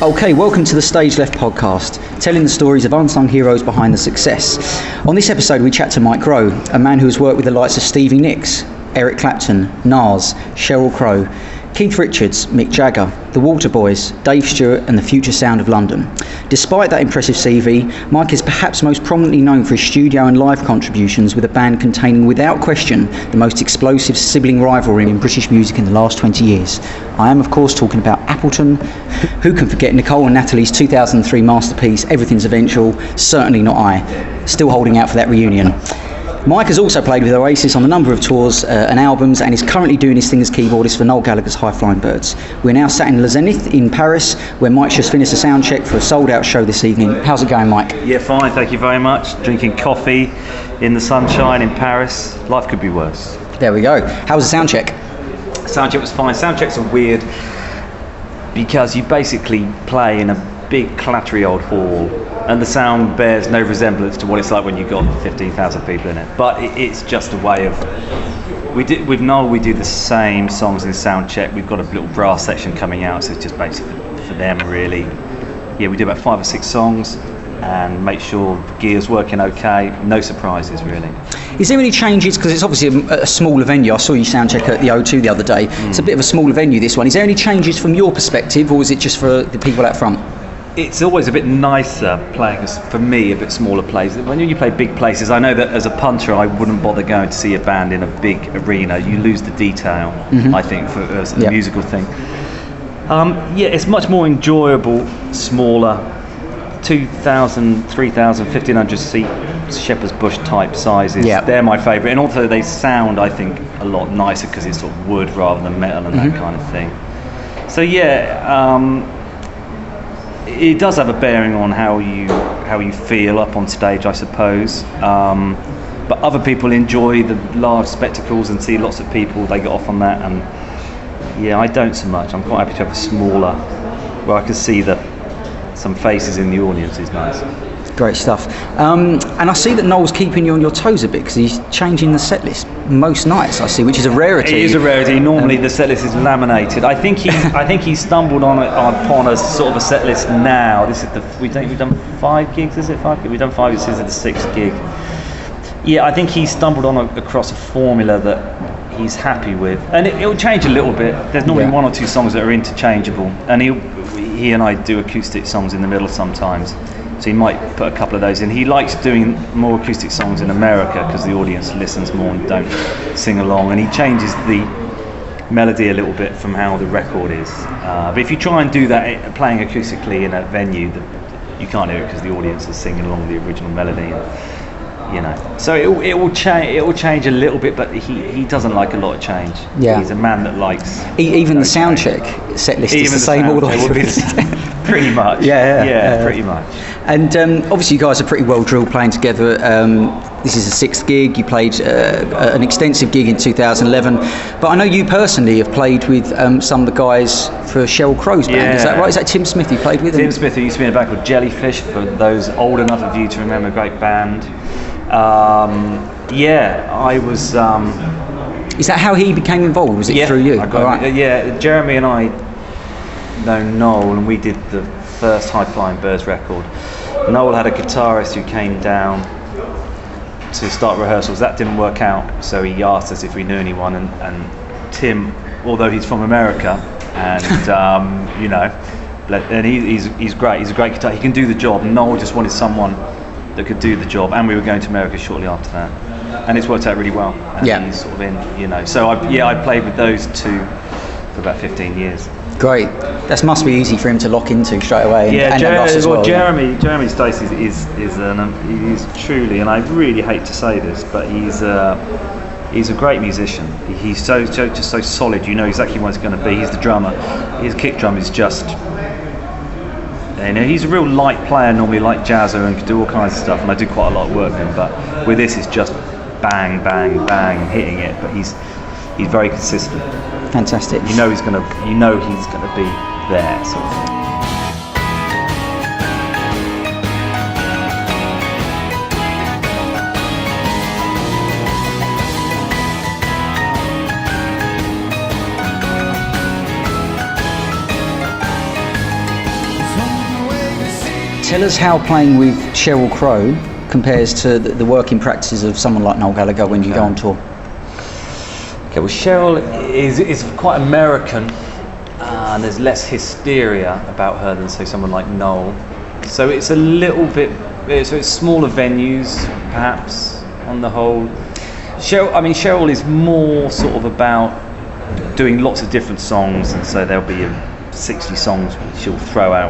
Okay, welcome to the Stage Left podcast, telling the stories of unsung heroes behind the success. On this episode, we chat to Mike Rowe, a man who has worked with the likes of Stevie Nicks, Eric Clapton, Nas, Sheryl Crow, Keith Richards, Mick Jagger, The Waterboys, Dave Stewart and the future sound of London. Despite that impressive CV, Mike is perhaps most prominently known for his studio and live contributions with a band containing, without question, the most explosive sibling rivalry in British music in the last 20 years. I am, of course, talking about Appleton. Who can forget Nicole and Natalie's 2003 masterpiece, Everything's Eventual? Certainly not I. Still holding out for that reunion. Mike has also played with Oasis on a number of tours and albums, and is currently doing his thing as keyboardist for Noel Gallagher's High Flying Birds. We're now sat in Le Zenith in Paris, where Mike's just finished a sound check for a sold-out show this evening. How's it going, Mike? Yeah, fine, thank you very much. Drinking coffee in the sunshine in Paris. Life could be worse. There we go. How was the sound check? Sound check was fine. Sound checks are weird because you basically play in a big clattery old hall, and the sound bears no resemblance to what it's like when you've got 15,000 people in it. But it's just a way of... With Noel, we do the same songs in sound check. We've got a little brass section coming out, so it's just basically for them, really. Yeah, we do about 5 or 6 songs and make sure the gear's working okay. No surprises, really. Is there any changes, because it's obviously a smaller venue? I saw you sound check at the O2 the other day. It's a bit of a smaller venue, this one. Is there any changes from your perspective, or is it just for the people out front? It's always a bit nicer playing, for me, a bit smaller places. When you play big places, I know that as a punter, I wouldn't bother going to see a band in a big arena. You lose the detail, I think, for as a musical thing. Yeah, it's much more enjoyable, smaller, 2,000, 3,000, 1,500 seat Shepherd's Bush type sizes. They're my favourite, and also they sound, I think, a lot nicer because it's sort of wood rather than metal and that kind of thing. So yeah. It does have a bearing on how you feel up on stage, I suppose. But other people enjoy the large spectacles and see lots of people. They get off on that, and yeah, I don't so much. I'm quite happy to have a smaller, where I can see some faces in the audience. Is nice. Great stuff. And I see that Noel's keeping you on your toes a bit because he's changing the set list most nights, I see, which is a rarity. It is a rarity. Normally the set list is laminated. I think he stumbled upon a sort of a set list now. This is we've done 5 gigs, is it 5? We've done 5, this is the 6th gig. Yeah, I think he stumbled across a formula that he's happy with, and it'll change a little bit. There's normally 1 or 2 songs that are interchangeable, and he and I do acoustic songs in the middle sometimes. So he might put a couple of those in. He likes doing more acoustic songs in America because the audience listens more and don't sing along. And he changes the melody a little bit from how the record is. But if you try and do that playing acoustically in a venue, you can't do it because the audience is singing along the original melody. And, so it will change a little bit, but he doesn't like a lot of change. Yeah. He's a man that likes... Even the sound check set list is the same all the way through. Pretty much. Yeah, pretty much. And obviously you guys are pretty well drilled playing together. This is the 6th gig. You played an extensive gig in 2011. But I know you personally have played with some of the guys for Sheryl Crow's band. Is that right? Is that Tim Smith you played with? Tim Smith, who used to be in a band called Jellyfish, for those old enough of you to remember, a great band. I was... Is that how he became involved? Was it through you? Yeah, Jeremy and I know Noel, and we did the first High Flying Birds record. Noel had a guitarist who came down to start rehearsals. That didn't work out, so he asked us if we knew anyone, and Tim, although he's from America, and and he's great. He's a great guitarist. He can do the job. Noel just wanted someone that could do the job, and we were going to America shortly after that, and it's worked out really well. And he's sort of in, So I played with those two for about 15 years. Great. That must be easy for him to lock into straight away. Jeremy Stacey is truly, and I really hate to say this, but he's a great musician. He's just so solid. You know exactly what it's going to be. He's the drummer. His kick drum is just... he's a real light player, normally like jazzer, and can do all kinds of stuff, and I do quite a lot of work with him, but with this it's just bang, bang, bang, hitting it, but he's very consistent. Fantastic. You know he's gonna be there, sort of thing. Tell us how playing with Sheryl Crow compares to the working practices of someone like Noel Gallagher when you go on tour. Okay, well, Sheryl is quite American, and there's less hysteria about her than, say, someone like Noel. So it's a little bit, so it's smaller venues, perhaps, on the whole. Sheryl is more sort of about doing lots of different songs, and so there'll be 60 songs she'll throw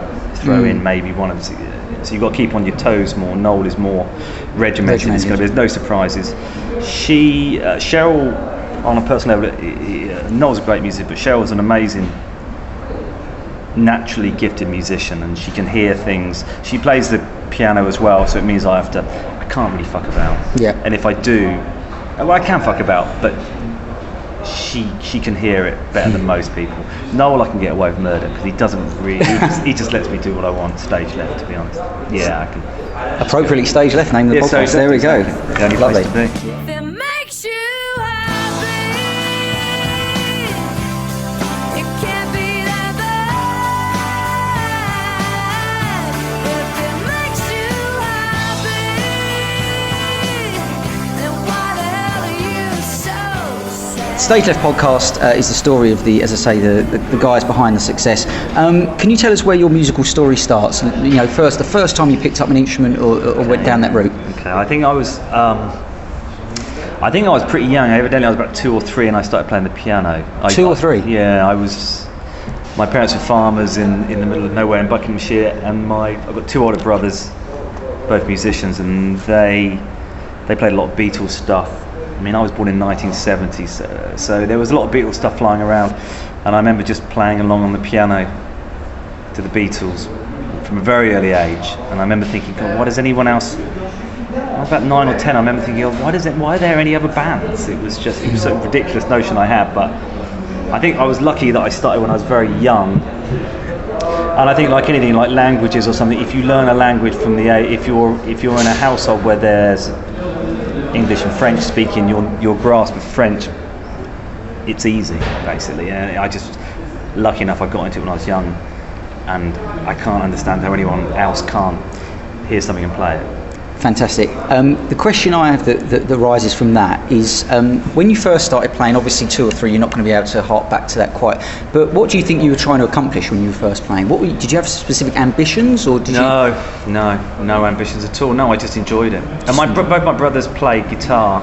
in maybe one of them. So you've got to keep on your toes more. Noel is more regimented. There's no surprises. Sheryl, on a personal level, Noel's a great musician, but Cheryl's an amazing, naturally gifted musician, and she can hear things. She plays the piano as well, so it means I can't really fuck about. Yeah. And if I do, well, I can fuck about, but she can hear it better than most people. Noel, I can get away with murder because he doesn't really. He just lets me do what I want. Stage left, to be honest. Yeah, I can. Appropriately, Stage Left. Name of the podcast. So there we go. The only Lovely. place to be. Stage Left Podcast is the story of the guys behind the success. Can you tell us where your musical story starts? The first time you picked up an instrument or went down that route. Okay, I think I was pretty young. Evidently, I was about 2 or 3, and I started playing the piano. 2 or 3? Yeah, I was. My parents were farmers in the middle of nowhere in Buckinghamshire, and I've got 2 older brothers, both musicians, and they played a lot of Beatles stuff. I mean, I was born in 1970, so there was a lot of Beatles stuff flying around, and I remember just playing along on the piano to the Beatles from a very early age. And I remember thinking, God, why does anyone else? I was about 9 or 10. I remember thinking, why are there any other bands? It was a ridiculous notion I had, but I think I was lucky that I started when I was very young. And I think, like anything, like languages or something, if you learn a language from if you're in a household where there's English and French speaking, your grasp of French, it's easy, basically. And I just, lucky enough, I got into it when I was young, and I can't understand how anyone else can't hear something and play it. Fantastic. The question I have that rises from that is, when you first started playing, obviously 2 or 3, you're not going to be able to hark back to that quite, but what do you think you were trying to accomplish when you were first playing? Did you have specific ambitions, or did No ambitions at all. No, I just enjoyed it. And both my brothers played guitar.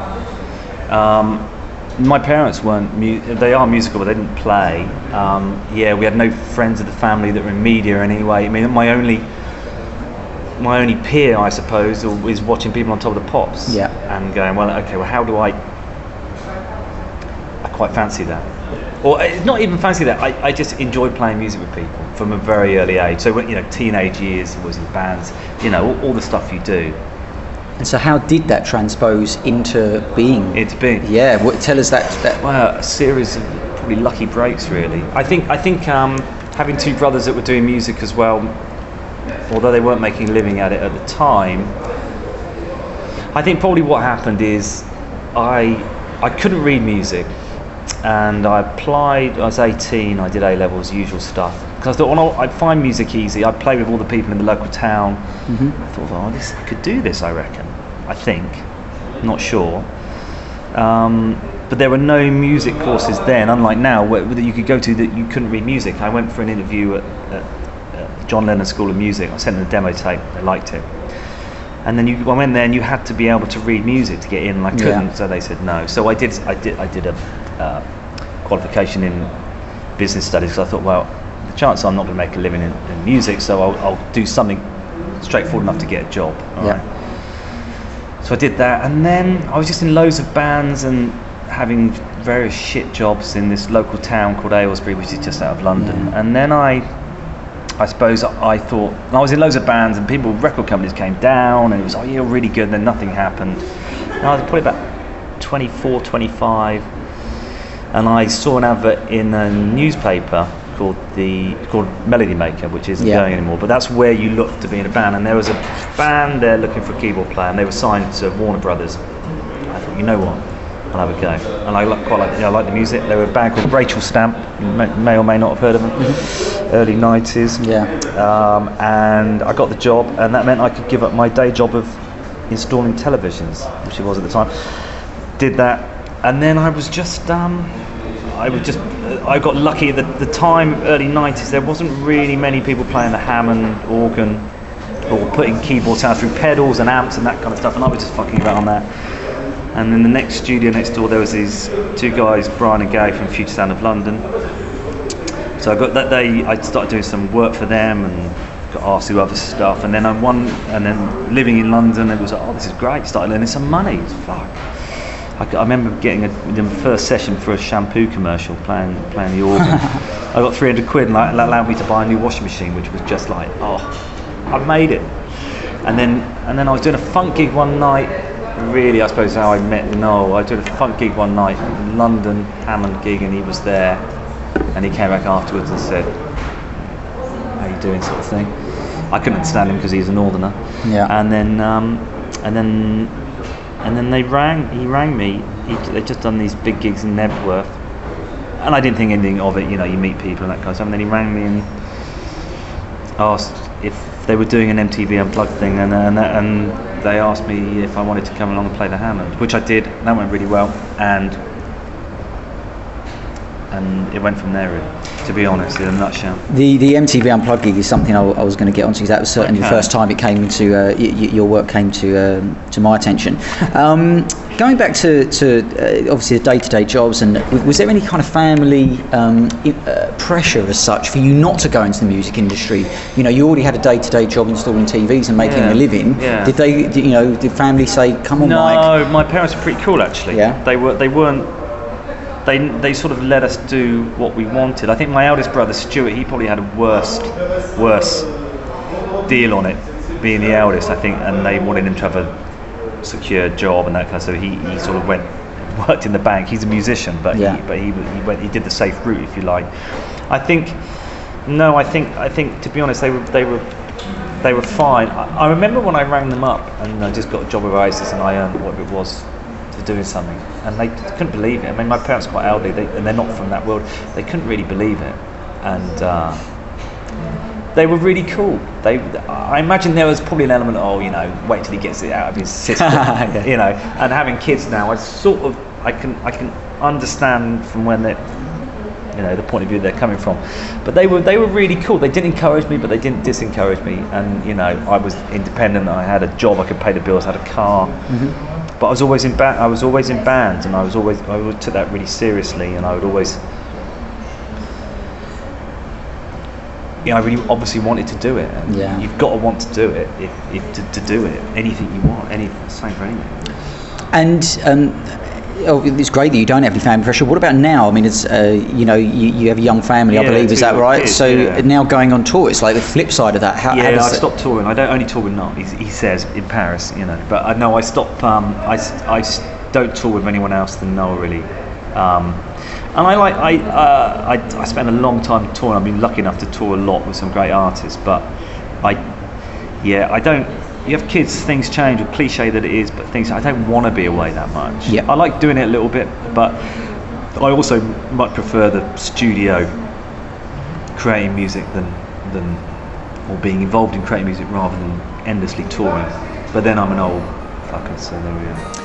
My parents they are musical, but they didn't play. We had no friends of the family that were in media anyway. I mean, my only peer, I suppose, is watching people on Top of the Pops, and going, how do I quite fancy that, or not even fancy that. I just enjoyed playing music with people from a very early age. So teenage years was in bands, all the stuff you do. And so, how did that transpose into being? Yeah. Tell us that. Well, a series of probably lucky breaks, really. I think having 2 brothers that were doing music as well, although they weren't making a living at it at the time, I think probably what happened is I couldn't read music, and I applied. I was 18. I did A-levels, usual stuff, because I thought, I'd find music easy. I'd play with all the people in the local town. Mm-hmm. I thought, I could do this. I reckon. I think. I'm not sure. But there were no music courses then, unlike now, where you could go to that you couldn't read music. I went for an interview at John Lennon School of Music. I sent them a demo tape. They liked it, and then I went there, and you had to be able to read music to get in, and I couldn't. So they said no. So I did a qualification in business studies, because I thought, well, the chance I'm not going to make a living in music, so I'll do something straightforward enough to get a job. All right. So I did that, and then I was just in loads of bands and having various shit jobs in this local town called Aylesbury, which is just out of London. And then I suppose I thought, and I was in loads of bands, and record companies came down, and it was, you're really good, and then nothing happened. And I was probably about 24, 25, and I saw an advert in a newspaper called Melody Maker, which isn't going anymore, but that's where you look to be in a band. And there was a band there looking for a keyboard player, and they were signed to Warner Brothers. I thought, you know what, and I would go. And I like the music. There were a band called Rachel Stamp, you may or may not have heard of them, early 90s. Yeah. And I got the job, and that meant I could give up my day job of installing televisions, which it was at the time. Did that, and then I was just, I got lucky at the time, early 90s, there wasn't really many people playing the Hammond organ or putting keyboard sounds through pedals and amps and that kind of stuff, and I was just fucking about on that. And in the next studio next door, there was these two guys, Brian and Gary from Future Sound of London. So I got that day, I started doing some work for them and got asked to do other stuff. And then then living in London, it was like, oh, this is great. Started earning some money. Fuck. I remember getting the first session for a shampoo commercial, playing the organ. I got 300 quid, and that allowed me to buy a new washing machine, which was just like, oh, I made it. And then I was doing a funk gig one night. Really, I suppose how I met Noel. I did a funk gig one night, London Hammond gig, and he was there, and he came back afterwards and said, "How you doing?" sort of thing. I couldn't understand him because he's a northerner. Yeah. And then he rang me. They'd just done these big gigs in Nebworth, and I didn't think anything of it. You know, you meet people and that kind of stuff. And then he rang me and asked if they were doing an MTV Unplugged thing, and they asked me if I wanted to come along and play the Hammond, which I did. That went really well, and it went from there, really, to be honest, in a nutshell. The MTV Unplugged gig is something I was going to get onto, because that was certainly the first time it came into your work came to my attention. Going back to obviously the day-to-day jobs, and was there any kind of family pressure as such for you not to go into the music industry? You know, you already had a day-to-day job installing TVs and making a living. Yeah. Did family say, "Come on, Mike"? No, my parents were pretty cool, actually. Yeah. They weren't. They sort of let us do what we wanted. I think my eldest brother Stuart, he probably had a worse deal on it, being the eldest, I think, and they wanted him to have a secure job and that kind of stuff. So he sort of worked in the bank. He's a musician, but he did the safe route, if you like. I think to be honest, they were fine. I remember when I rang them up and I just got a job with Oasis and I earned what it was for doing something, and they couldn't believe it. I mean, my parents are quite elderly, and they're not from that world. They couldn't really believe it, and they were really cool. I imagine there was probably an element of, wait till he gets it out of his system, and having kids now, I can understand from when they, the point of view they're coming from. But they were really cool. They didn't encourage me, but they didn't disencourage me. And I was independent. I had a job. I could pay the bills. I had a car. Mm-hmm. But I was always in bands, and I took that really seriously. And I would always, I really obviously wanted to do it. And you've got to want to do it to do it. Anything you want, same for anything. And it's great that you don't have any family pressure. What about now? I mean, it's you have a young family, I believe, is that right? Kids, so now going on tour, it's like the flip side of that. How I stopped touring. I don't only tour with Noel. He says in Paris, But I know I stopped. I don't tour with anyone else than Noel, really. And I spent a long time touring. I've been lucky enough to tour a lot with some great artists, but I don't. You have kids, things change, or cliche that it is, but I don't want to be away that much. Yeah. I like doing it a little bit, but I also much prefer the studio, creating music or being involved in creating music rather than endlessly touring. But then I'm an old fucker, so there we are.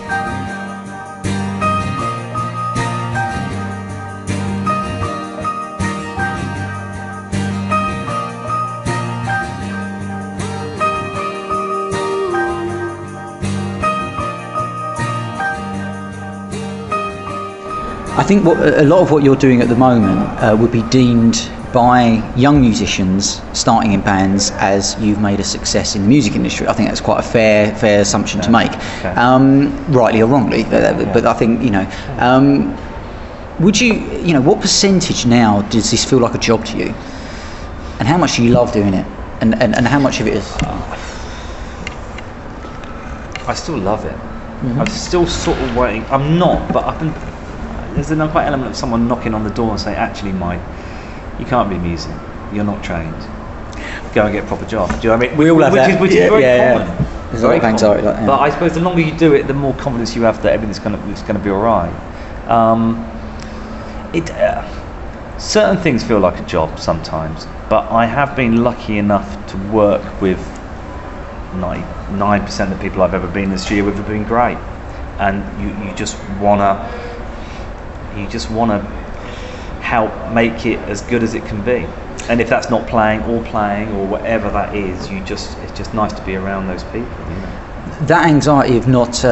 I think a lot of what you're doing at the moment would be deemed by young musicians starting in bands as you've made a success in the music industry. I think that's quite a fair assumption to make, rightly or wrongly. But I think would you what percentage now does this feel like a job to you, and how much do you love doing it, and how much of it is? I still love it. Mm-hmm. I'm still sort of waiting. I'm not, but there's an quite element of someone knocking on the door and saying, actually, Mike, you can't be a musician. You're not trained. Go and get a proper job. Do you know what I mean? We all have that. Which is very common. There's a lot of anxiety like that. But I suppose the longer you do it, the more confidence you have that everything's going to be all right. Certain things feel like a job sometimes, but I have been lucky enough to work with 99% of the people I've ever been in the studio with have been great, and you just wanna help make it as good as it can be. And if that's not playing or whatever that is, it's just nice to be around those people, you know. That anxiety of not,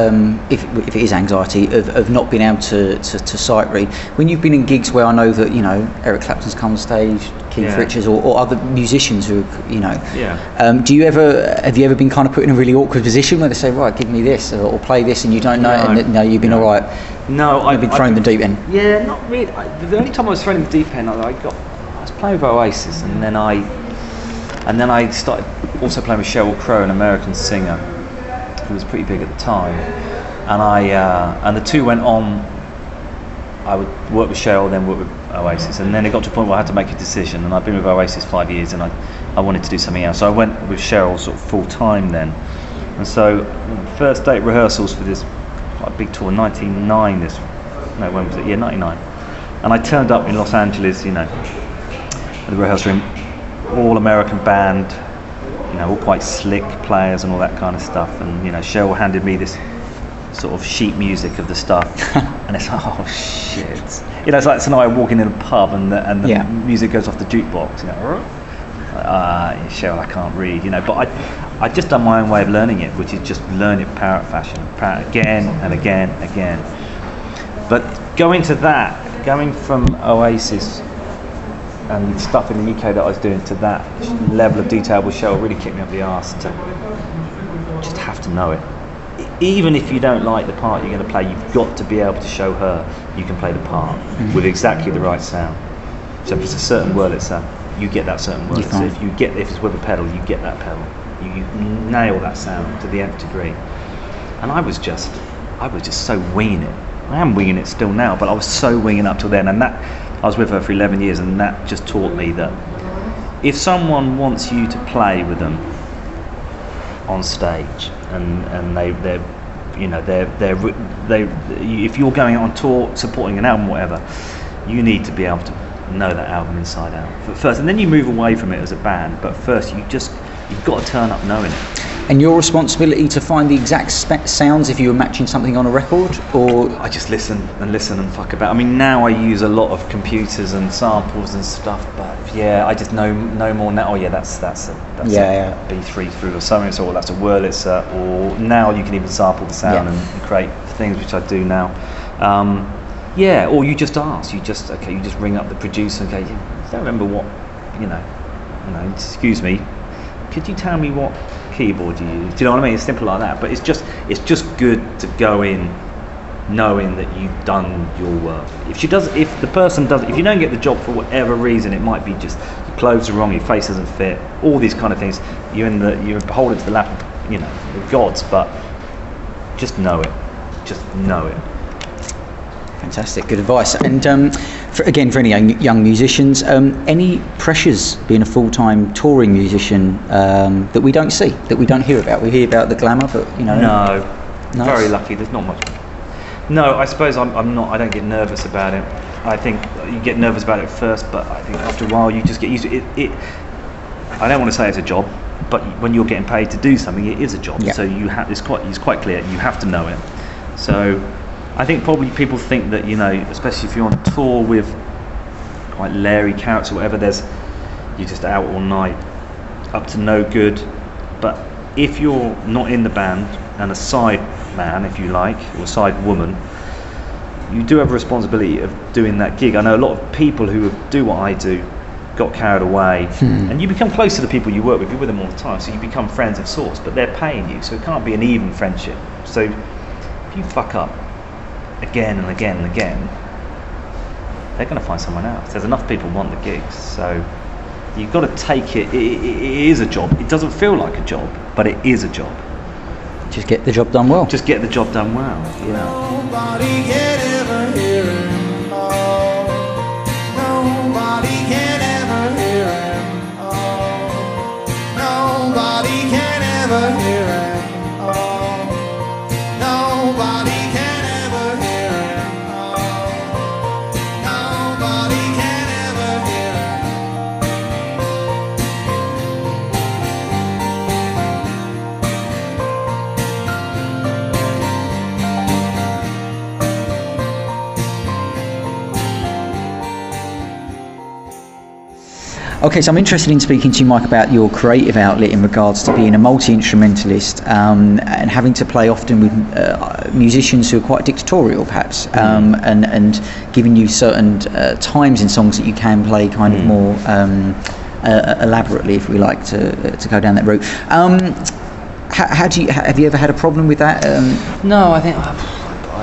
if it is anxiety, of not being able to sight read, when you've been in gigs where I know that, you know, Eric Clapton's come on stage, Keith Richards, or other musicians who, you know, have you ever been kind of put in a really awkward position where they say, right, give me this, or play this, and you don't know it, and you've been all right? No, I've been thrown in the deep end. Yeah, not really. The only time I was thrown in the deep end, I was playing with Oasis, and then I started also playing with Sheryl Crow, an American singer who was pretty big at the time, and the two went on. I would work with Sheryl, then work with Oasis, and then it got to a point where I had to make a decision, and I've been with Oasis 5 years, and I wanted to do something else, so I went with Sheryl sort of full time then. And so first day rehearsals for this quite big tour, 99, when was it? Yeah, 99. And I turned up in Los Angeles, you know, at the rehearsal room, all American band, you know, all quite slick players and all that kind of stuff. And, you know, Sheryl handed me this sort of sheet music of the stuff, and it's like, oh shit. You know, it's like tonight walking in a pub and the music goes off the jukebox, you know. Sheryl, I can't read, you know, but I just done my own way of learning it, which is just learn it parrot fashion, again and again. But going from Oasis and stuff in the UK that I was doing to that level of detail with Sheryl really kicked me up the arse to just have to know it. Even if you don't like the part you're going to play, you've got to be able to show her you can play the part with exactly the right sound. So if it's a certain word, you get that certain word. So if it's with a pedal, you get that pedal. You nail that sound to the nth degree. And I was just so winging it. I am winging it still now, but I was so winging up till then, and that I was with her for 11 years, and that just taught me that if someone wants you to play with them on stage, and if you're going on tour supporting an album, whatever, you need to be able to know that album inside out first, and then you move away from it as a band. But first, you've got to turn up knowing it. And your responsibility to find the exact sounds if you were matching something on a record, or I just listen and fuck about. I mean, now I use a lot of computers and samples and stuff, but I just know more now. Oh yeah, that's a B3 through or something, so that's a Wurlitzer, or now you can even sample the sound and create things, which I do now. Or you just ask, you just ring up the producer and go, I don't remember what, excuse me, could you tell me what keyboard you use? Do you know what I mean? It's simple like that, but it's just good to go in knowing that you've done your work. If you don't get the job for whatever reason, it might be just your clothes are wrong, your face doesn't fit, all these kind of things. You're beholden to the lap of, the gods, but just know it. Fantastic, good advice. And for any young musicians, any pressures being a full-time touring musician that we don't see, that we don't hear about? We hear about the glamour, but No, very lucky. There's not much. No, I suppose I'm not. I don't get nervous about it. I think you get nervous about it first, but I think after a while you just get used to it. I don't want to say it's a job, but when you're getting paid to do something, it is a job. Yeah. So it's quite clear. You have to know it. So I think probably people think that, especially if you're on tour with quite Larry characters or whatever, you're just out all night, up to no good. But if you're not in the band and a side man, if you like, or a side woman, you do have a responsibility of doing that gig. I know a lot of people who do what I do got carried away, and you become close to the people you work with. You're with them all the time, so you become friends of sorts, but they're paying you, so it can't be an even friendship. So if you fuck up again and again and again, they're going to find someone else. There's enough people want the gigs, so you've got to take it. It is a job. It doesn't feel like a job, but it is a job. Just get the job done well. Nobody can ever hear him. Nobody can ever hear him. Nobody can ever hear him. Okay, so I'm interested in speaking to you, Mike, about your creative outlet in regards to being a multi-instrumentalist and having to play often with musicians who are quite dictatorial, perhaps, and giving you certain times in songs that you can play kind of more elaborately, if we like to go down that route. Have you ever had a problem with that? No, I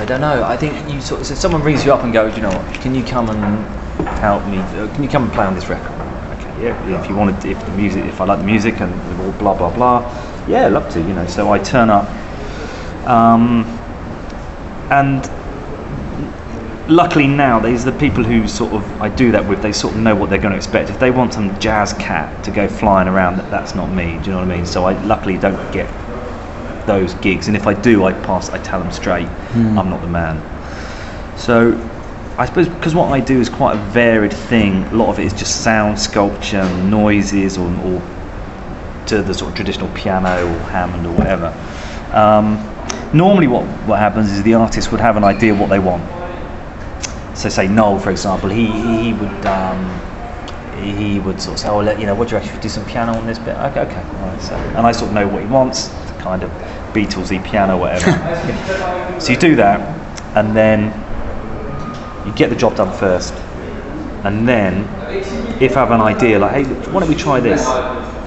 don't know. I think you sort of, so someone rings you up and goes, you know what, can you come and help me? Can you come and play on this record? Okay, yeah. If you wanted, if I like the music and all blah blah blah, yeah, I'd love to. You know, so I turn up, and luckily now, these are the people who sort of I do that with. They sort of know what they're going to expect. If they want some jazz cat to go flying around, that's not me. Do you know what I mean? So I luckily don't get those gigs, and if I do, I tell them straight, I'm not the man. So I suppose because what I do is quite a varied thing, a lot of it is just sound sculpture, noises, or to the sort of traditional piano or Hammond or whatever. Normally what happens is the artist would have an idea of what they want. So say Noel, for example, he would sort of say, oh, you know, what do you reckon, do some piano on this bit? Okay, all right, so, and I sort of know what he wants, the kind of Beatlesy piano, whatever. So you do that, and then you get the job done first, and then if I have an idea like, hey, why don't we try this,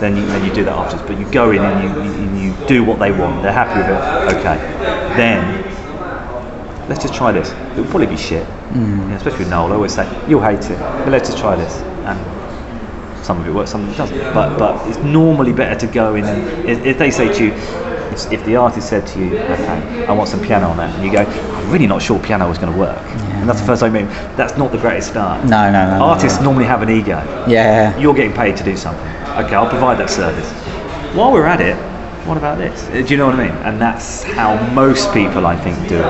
then you do that afterwards. But you go in and you do what they want, they're happy with it, okay, then let's just try this. It'll probably be shit, you know, especially with Noel. I always say, you'll hate it, but let's just try this. And some of it works, some of it doesn't. But it's normally better to go in and if they say to you, if the artist said to you, okay, I want some piano on that, and you go, I'm really not sure piano is going to work. Yeah. And that's the first time I mean, that's not the greatest start. No. Artists normally have an ego. Yeah. You're getting paid to do something. Okay, I'll provide that service. While we're at it, what about this? Do you know what I mean? And that's how most people, I think, do it.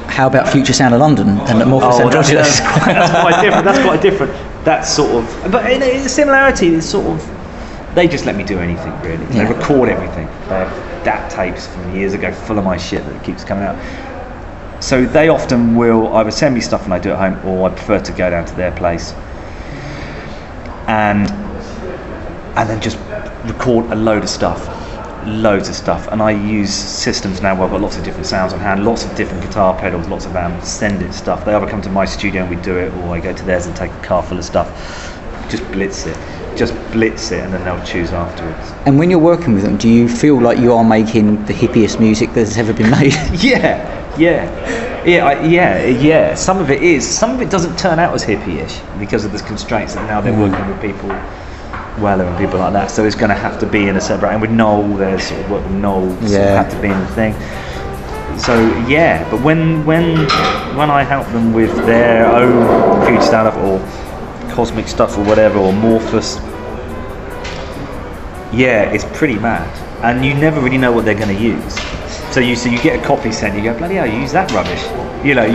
How about Future Sound of London and Amorphous Androgynous? That's quite different. That's sort of, but in the similarity is sort of, they just let me do anything really. They record everything. They have DAT tapes from years ago full of my shit that keeps coming out. So they often will either send me stuff and I do it at home, or I prefer to go down to their place and then just record a loads of stuff, and I use systems now where I've got lots of different sounds on hand, lots of different guitar pedals, lots of amps, send it stuff. They either come to my studio and we do it, or I go to theirs and take a car full of stuff, just blitz it, and then they'll choose afterwards. And when you're working with them, do you feel like you are making the hippiest music that's ever been made? Yeah. Some of it is. Some of it doesn't turn out as hippie-ish because of the constraints that now they're working with people, Weller and people like that. So it's going to have to be in a separate. And with Noel, there's sort of work with Noel, so it have to be in the thing. So yeah, but when I help them with their own future stand-up or cosmic stuff or whatever, or Amorphous, yeah, it's pretty mad, and you never really know what they're going to use. So you get a copy sent, you go, bloody hell, you use that rubbish. You know,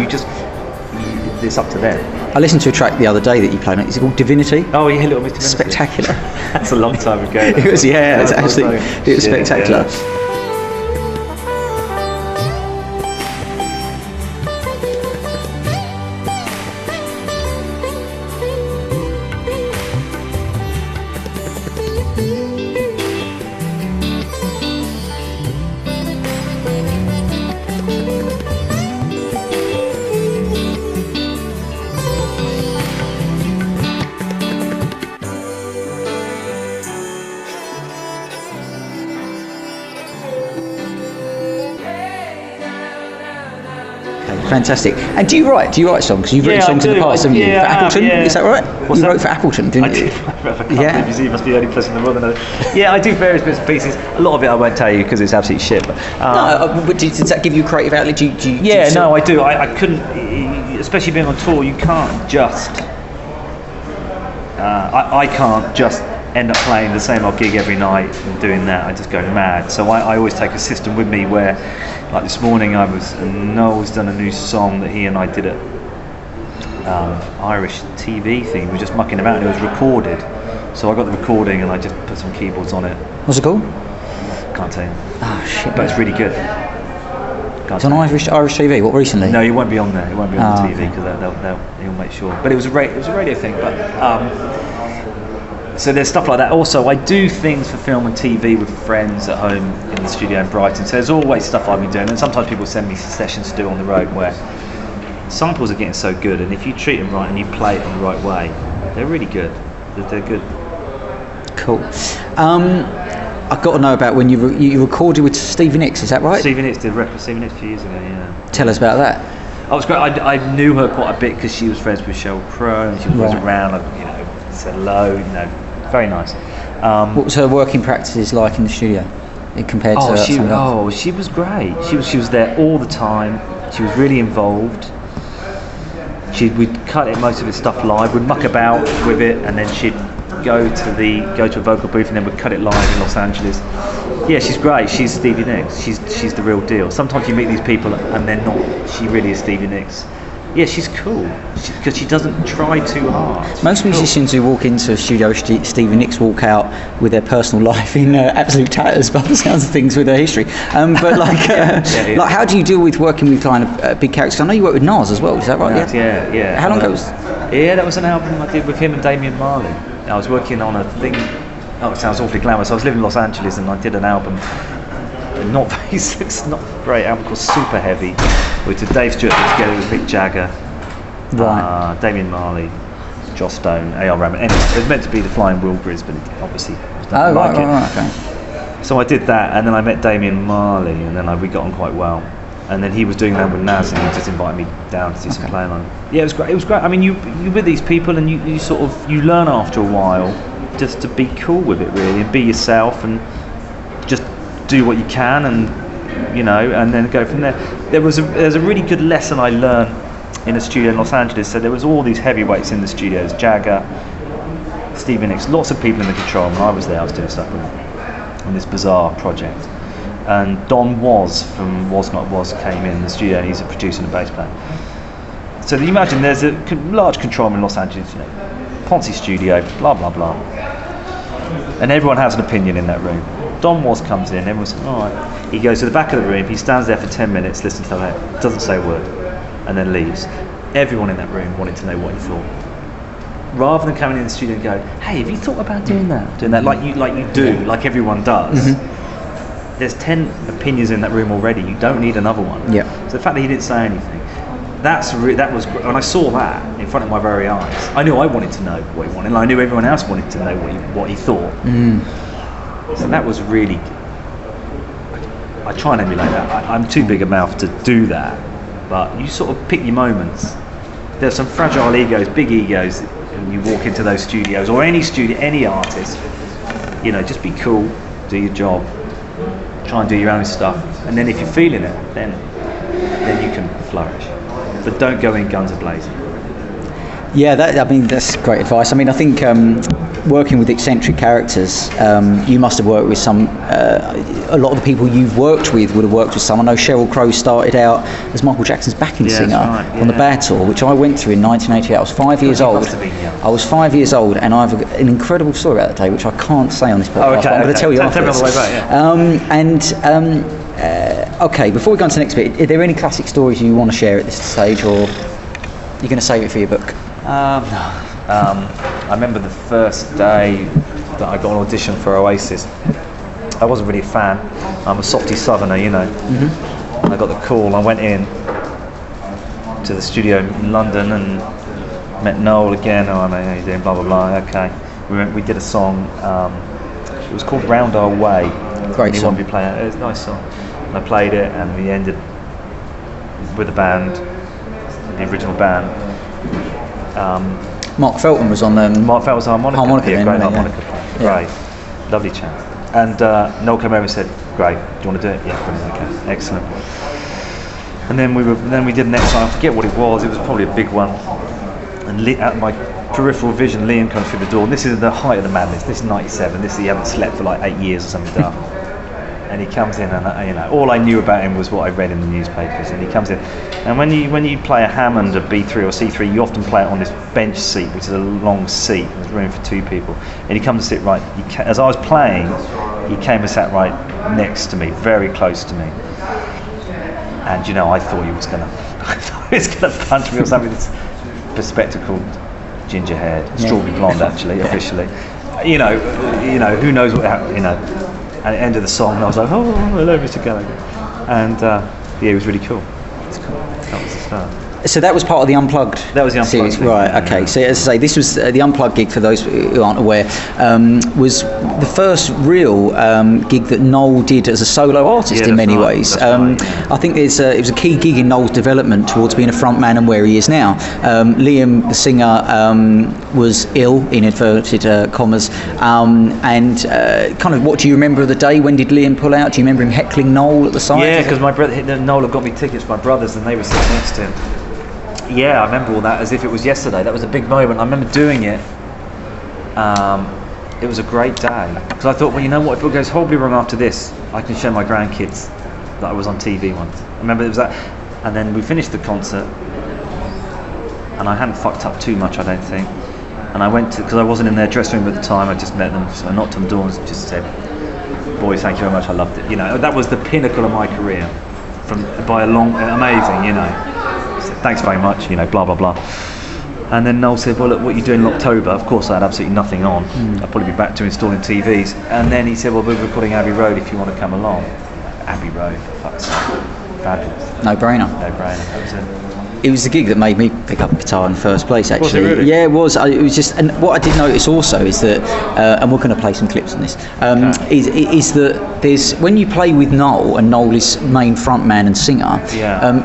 it's up to them. I listened to a track the other day that you played. Is it called Divinity? Oh yeah, Little Miss Divinity. Spectacular. That's a long time ago. It was, yeah, it's actually, it was spectacular. Yeah. Fantastic. And do you write songs? Because you've written songs in the past, haven't you? For Appleton, is that right? You wrote for Appleton, didn't you? I did. You must be the only person in the world that knows. Yeah, I do various bits and pieces. A lot of it I won't tell you because it's absolute shit. But, but does that give you a creative outlet? I do. I couldn't, especially being on tour, you can't just, I can't just end up playing the same old gig every night and doing that. I just go mad. So I always take a system with me where, like this morning, Noel's done a new song that he and I did at Irish TV thing. We were just mucking about and it was recorded. So I got the recording and I just put some keyboards on it. What's it called? Can't tell you. Oh shit. But it's really good. It's on Irish TV. What, recently? No, you won't be on there. It won't be on the TV because he'll make sure. But it was a radio thing. But So there's stuff like that. Also, I do things for film and TV with friends at home in the studio in Brighton. So there's always stuff I've been doing, and sometimes people send me sessions to do on the road where samples are getting so good, and if you treat them right and you play it in the right way, they're really good. They're good. Cool. I've got to know about when you recorded with Stevie Nicks, is that right? Stevie Nicks did rep with Stevie Nicks a few years ago, yeah. Tell us about that. Oh, it was great. I knew her quite a bit because she was friends with Sheryl Crow, and she was always around, said hello, very nice. What was her working practices like in the studio compared to she was great. She was there all the time. She was really involved. We'd cut most of his stuff live. We'd muck about with it, and then she'd go to a vocal booth, and then we'd cut it live in Los Angeles. Yeah, she's great. She's Stevie Nicks. She's the real deal. Sometimes you meet these people and they're not. She really is Stevie Nicks. Yeah, she's cool because she doesn't try too hard. Most musicians who walk into a studio with Stevie Nicks walk out with their personal life in absolute tatters by the sounds of things with their history. But like how do you deal with working with kind of big characters? I know you work with Nas as well, is that right? Yeah. How long ago was? Yeah, that was an album I did with him and Damian Marley. I was working on a thing. Oh, it sounds awfully glamorous. I was living in Los Angeles and I did an album. It's not a great album called Super Heavy, which Dave Stewart put together with Mick Jagger, Damian Marley, Joss Stone, A.R. Rahman. Anyway, it was meant to be the Flying Wilburys, but it obviously was nothing like it. Okay. So I did that, and then I met Damian Marley, and then we got on quite well. And then he was doing that with Nas, and he just invited me down to do some playing on it. Yeah, it was great. I mean, you're with these people, and you learn after a while just to be cool with it, really, and be yourself, and just do what you can, and and then go from there. There's a really good lesson I learned in a studio in Los Angeles. So there was all these heavyweights in the studios: Jagger, Stevie Nicks, lots of people in the control. When I was there, I was doing stuff on this bizarre project. And Don Was from Was Not Was came in the studio, and he's a producer and a bass player. So you imagine there's a large control room in Los Angeles, Ponzi studio, blah blah blah, and everyone has an opinion in that room. Don Was comes in, everyone's like, all right. He goes to the back of the room, he stands there for 10 minutes, listens to that, doesn't say a word, and then leaves. Everyone in that room wanted to know what he thought. Rather than coming in the studio and go, hey, have you thought about doing that like you do, like everyone does. Mm-hmm. There's 10 opinions in that room already. You don't need another one. Yeah. So the fact that he didn't say anything, that was when I saw that in front of my very eyes. I knew I wanted to know what he wanted, and I knew everyone else wanted to know what he thought. Mm. So that was really. I try and emulate that. I'm too big a mouth to do that, but you sort of pick your moments. There's some fragile egos, big egos, when you walk into those studios or any studio, any artist. Just be cool, do your job. Try and do your own stuff, and then if you're feeling it, then you can flourish. But don't go in guns a-blazing. Yeah, that's great advice. I mean, I think working with eccentric characters, you must have worked with some. A lot of the people you've worked with would have worked with some. I know Sheryl Crow started out as Michael Jackson's backing singer on the Bad Tour, which I went through in 1988. I was 5 years old. I was 5 years old, and I have an incredible story about that day, which I can't say on this podcast. But I'm going to tell you afterwards. Okay, before we go on to the next bit, are there any classic stories you want to share at this stage, or you're going to save it for your book? I remember the first day that I got an audition for Oasis. I wasn't really a fan. I'm a softy southerner, Mm-hmm. I got the call. I went in to the studio in London and met Noel again. Oh, how you doing? Blah blah blah. Okay, we did a song. It was called Round Our Way. Great song. It was a nice song. And I played it, and we ended with the band, the original band. Mark Felton was on them. Mark Felton was on harmonica. Yeah, great harmonica. Yeah. Great, lovely chap. And Noel came over and said, "Great, do you want to do it?" Yeah, brilliant. Okay, excellent. And then we did the next one. I forget what it was. It was probably a big one. And at my peripheral vision, Liam comes through the door. And this is the height of the madness. This is '97. He hadn't slept for like 8 years or something daft. And he comes in, and all I knew about him was what I read in the newspapers. And he comes in, and when you play a Hammond, a B3 or C3, you often play it on this bench seat, which is a long seat. There's room for 2 people. And he comes to sit right. As I was playing, he came and sat right next to me, very close to me. And I thought he was gonna punch me or something. This bespectacled, ginger-haired, strawberry blonde, actually, officially. you know, who knows what happened, you know. And at the end of the song, I was like, oh, hello, Mr. Gallagher. And yeah, it was really cool. It's cool. That was the start. So that was part of the Unplugged That was the Unplugged series, thing, right? yeah. Okay. So as I say, this was the Unplugged gig. For those who aren't aware, was the first real gig that Noel did as a solo artist in many ways. That's right, yeah. I think it was a key gig in Noel's development towards being a front man and where he is now. Liam, the singer, was ill in inverted commas, and kind of what do you remember of the day? When did Liam pull out? Do you remember him heckling Noel at the side? Yeah, because my brother, Noel had got me tickets for my brothers, and they were sitting next to him. Yeah, I remember all that as if it was yesterday. That was a big moment. I remember doing it. It was a great day because I thought, well, you know what? If it goes horribly wrong after this, I can show my grandkids that I was on TV once. I remember it was that, and then we finished the concert, and I hadn't fucked up too much, I don't think. And I went to, because I wasn't in their dressing room at the time. I just met them, so I knocked on the door and just said, "Boys, thank you very much. I loved it." You know, that was the pinnacle of my career, by a long, amazing. You know. Thanks very much, you know, blah blah blah. And then Noel said, well, look, what are you doing in October? Of course I had absolutely nothing on. I'd probably be back to installing TVs. And then he said, well, we're recording Abbey Road if you want to come along. Abbey Road, fuck's sake. Fabulous. No brainer. No brainer. That was it. It was the gig that made me pick up a guitar in the first place, actually. Was it really? Yeah, it was. It was just, and what I did notice also is that, and we're going to play some clips on this, is that there's, when you play with Noel, and Noel is main frontman and singer,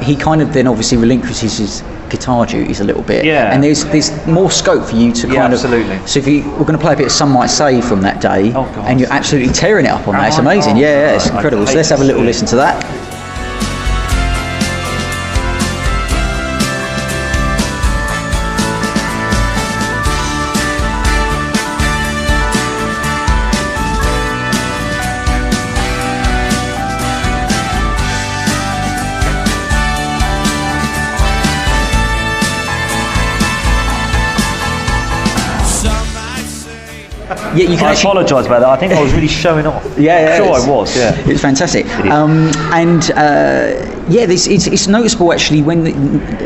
he kind of then obviously relinquishes his guitar duties a little bit. Yeah. And there's more scope for you to kind of. Absolutely. So we're going to play a bit of Some Might Say from that day, and you're absolutely tearing it up on that. It's amazing. Yeah, it's incredible. So let's have a little listen to that. Yeah, you can I apologise about that. I think I was really showing off. Yeah, sure I was. Yeah, it's fantastic. It's noticeable actually when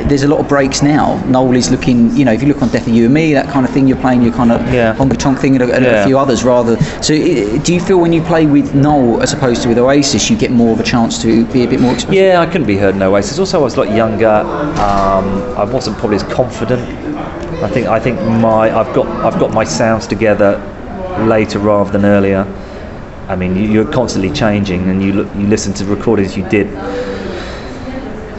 there's a lot of breaks now. Noel is looking, you know, if you look on Death of You and Me, that kind of thing, you're playing your kind of honky tonk thing, and a few others rather. So, do you feel when you play with Noel as opposed to with Oasis, you get more of a chance to be a bit more expressive? Yeah, I couldn't be heard in Oasis. Also, I was a lot younger. I wasn't probably as confident. I think I've got my sounds together later rather than earlier. I mean, you're constantly changing, and you listen to recordings you did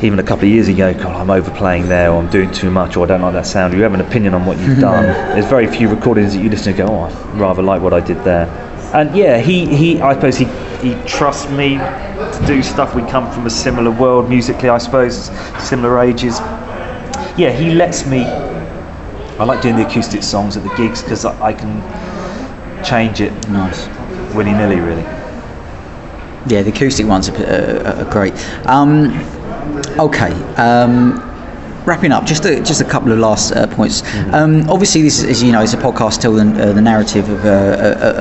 even a couple of years ago. God, I'm overplaying there, or I'm doing too much, or I don't like that sound. You have an opinion on what you've done. There's very few recordings that you listen to and go, oh, I rather like what I did there. And yeah, I suppose he trusts me to do stuff. We come from a similar world musically, I suppose, similar ages. Yeah, he lets me. I like doing the acoustic songs at the gigs because I can change it willy-nilly, really. Yeah, the acoustic ones are great. Wrapping up, just a couple of last points. Obviously, this is, as you know, it's a podcast telling the narrative of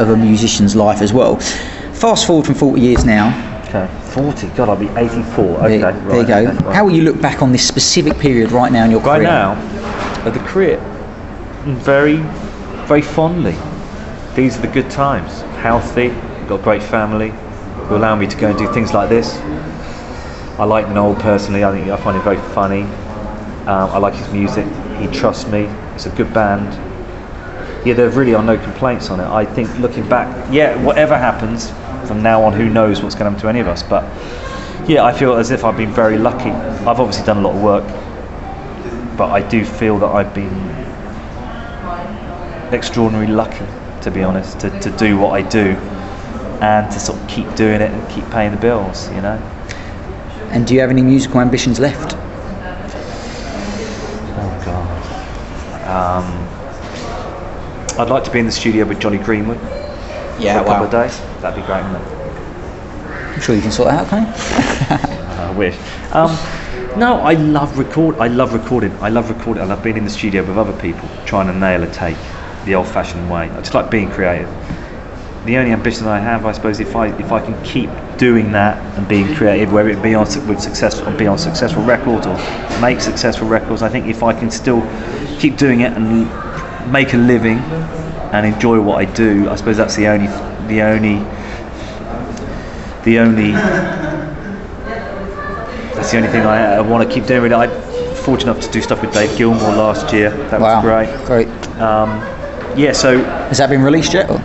a musician's life as well. Fast forward from 40 years now. Okay, 40. God, I'll be 84. Okay, there you go. Okay, right. How will you look back on this specific period right now in your career? Right now, at the career, very, very fondly. These are the good times. Healthy, got a great family, who allow me to go and do things like this. I like Noel personally. I find him very funny. I like his music. He trusts me. It's a good band. Yeah, there really are no complaints on it. I think looking back, whatever happens from now on, who knows what's going to happen to any of us. But yeah, I feel as if I've been very lucky. I've obviously done a lot of work, but I do feel that I've been extraordinarily lucky, to be honest, to do what I do and to sort of keep doing it and keep paying the bills, you know. And do you have any musical ambitions left? Oh God. I'd like to be in the studio with Jonny Greenwood for a couple of days. That'd be great, wouldn't it? I'm sure you can sort that out, can you? I wish. No, I love recording. I love and I've been in the studio with other people trying to nail a take the old-fashioned way. I just like being creative. The only ambition I have, I suppose, if I can keep doing that and being creative, whether it be on successful records or make successful records, I think if I can still keep doing it and make a living, and enjoy what I do. I suppose that's the only thing I want to keep doing. I'm fortunate enough to do stuff with Dave Gilmour last year. That was great. So has that been released yet? Or?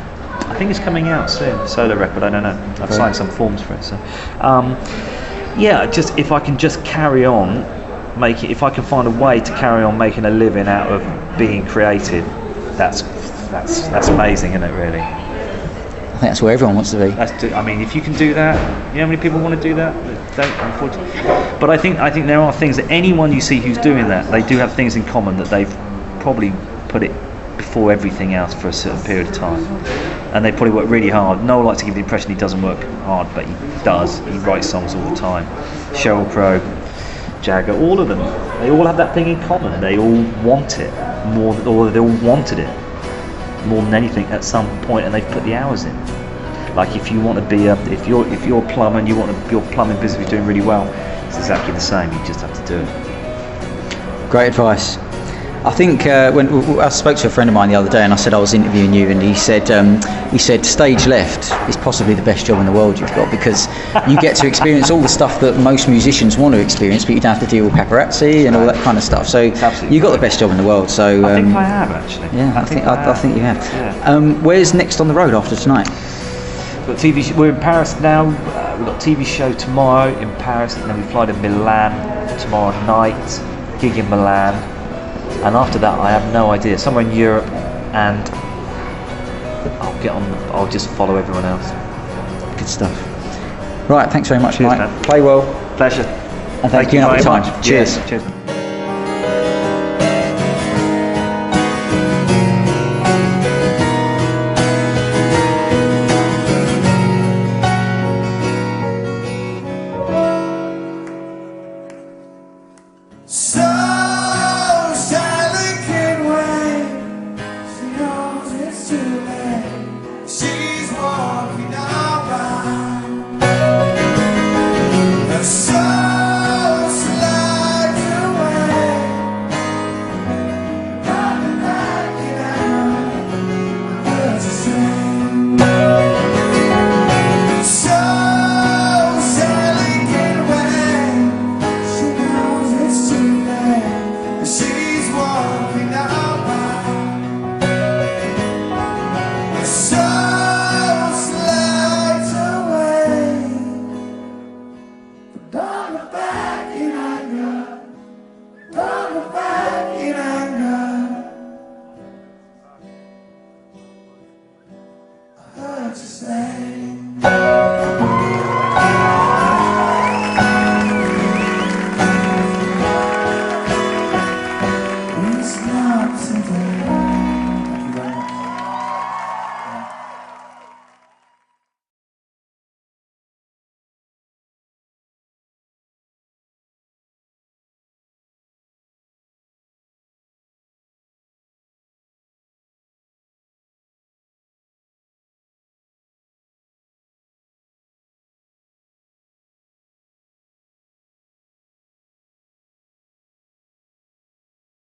I think it's coming out soon. Solo record. I don't know. I've signed some forms for it. So, just if I can just carry on making, if I can find a way to carry on making a living out of being creative, that's amazing, isn't it? Really. I think that's where everyone wants to be. I mean, if you can do that, you know how many people want to do that? Don't, unfortunately. But I think there are things that anyone you see who's doing that, they do have things in common, that they've probably put it before everything else for a certain period of time, and they probably work really hard. Noel likes to give the impression he doesn't work hard, but he does. He writes songs all the time. Sheryl Crow, Jagger, all of them, they all have that thing in common. They all want it more, or they all wanted it more than anything at some point, and they've put the hours in. Like if you want to be if you're a plumber and your plumbing business is doing really well, it's exactly the same. You just have to do it. Great advice. I think when I spoke to a friend of mine the other day, and I said I was interviewing you, and he said Stage Left is possibly the best job in the world you've got, because you get to experience all the stuff that most musicians want to experience, but you don't have to deal with paparazzi and all that kind of stuff. So you've got the best job in the world. So I think I have, actually. Yeah, I think you have. Yeah. Where's next on the road after tonight? We've got TV. We're in Paris now. We've got a TV show tomorrow in Paris, and then we fly to Milan tomorrow night. Gig in Milan. And after that, I have no idea. Somewhere in Europe, and I'll just follow everyone else. Good stuff. Right, thanks very much, Cheers, Mike. man. Play well. Pleasure. And thank you for your time. Much. Cheers. Yeah, cheers. Say